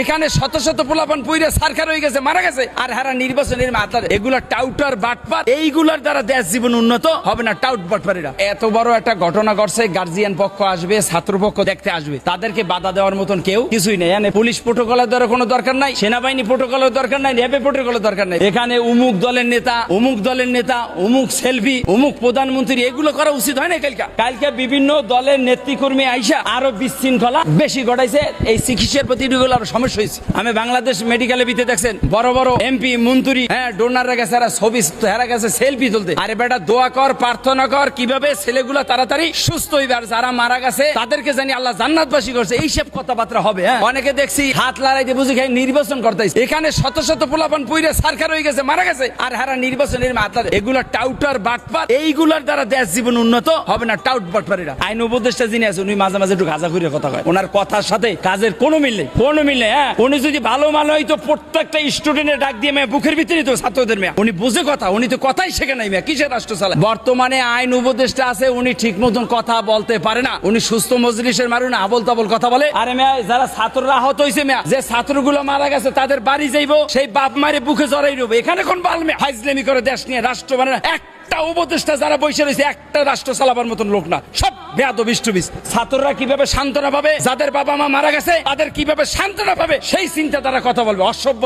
এখানে শত শত পোলাপান পুইরে সরকার হয়ে গেছে, মারা গেছে, আর হারা নির্বাচনের মাথায় এগুলা টাউটার বাটপার, এইগুলার দ্বারা দেশ জীবন উন্নত হবে না। টাউট বাটপারেরা এত বড় একটা ঘটনা ঘটছে, গার্জিয়ান পক্ষ আসবে, ছাত্র পক্ষ দেখতে আসবে, তাদেরকে বাধা দেওয়ার মতন কেউ কিছুই নেই। এখানে পুলিশ প্রোটোকলের দ্বারা কোনো দরকার নাই, সেনাবাহিনী প্রোটোকলের দরকার নাই, র্যাবে প্রোটোকলের দরকার নাই। এখানে অমুক দলের নেতা, অমুক দলের নেতা, অমুক সেলফি, অমুক প্রধানমন্ত্রী, এগুলো করা উচিত হয় না। কালকে বিভিন্ন দলের নেতৃকর্মী আইসা আরো বিশৃঙ্খলা বেশি ঘটাইছে, এই চিকিৎসার প্রতি আরো সমস্যা হয়েছে। আমি বাংলাদেশ মেডিকেলে ভিতরে দেখছেন বড় বড় এমপি মন্ত্রী, ডোনাররা গেছে, ছবি হেরা গেছে সেলফি তুলতে। আরে বেটা, দোয়া কর, প্রার্থনা কর কিভাবে ছেলেগুলো তাড়াতাড়ি সুস্থ হইবে, আর যারা মারা গেছে তাদেরকে জানি আল্লাহ জান্নাতবাসী করছে, এইসব কথাবার্তা হবে। অনেকে দেখছি হাত লড়াইতে বুঝি খাই নির্বাচন করতেছে। এখানে শত শত পোলাপান পুইরে সরকার হয়ে গেছে, মারা গেছে, আর হারা নির্বাচনের মাথায় এগুলা টাউটার বাটপার, এইগুলার দ্বারা দেশ জীবন উন্নত হবে না। টাউট বাটপারেরা আইন উপদেষ্টা যিনি আছে, উনি মাঝে মাঝে একটু গাঁজা ঘুরে কথা কয়, ওনার কথার সাথে কাজের কোনো মিল নেই, কোনো মিল নেই। উনি যদি ভালো হইতো প্রত্যেকটা স্টুডেন্টের ডাক দিয়ে বুকের ভিতরে তো ছাত্রদের উনি বুঝে কথা, উনি তো কথাই শেখে নাই। কিসের রাষ্ট্র চালায়? বর্তমানে আইন উপদেষ্টা আছে, উনি ঠিক মতন কথা বলতে পারে না, উনি সুস্থ মজলিসের মারুন আবল তাবল কথা বলে। আরে যারা ছাত্ররা আহত হয়েছে, যে ছাত্রগুলো মারা গেছে তাদের বাড়ি যাইবো, সেই বাপ মারে বুকে জড়াই রইব। এখানে কোন বালমে হাইজলেমি করে দেশ নিয়ে রাষ্ট্র মানে একটা উপদেষ্টা যারা বসে রয়েছে, একটা রাষ্ট্র চালাবার মতন লোক না, সব বেয়াদব বিষ্টবিস। ছাত্ররা কিভাবে সান্ত্বনা পাবে, যাদের বাবা মা মারা গেছে তাদের কিভাবে সান্ত্বনা পাবে, সেই চিন্তা তারা কথা বলবে। অসভ্য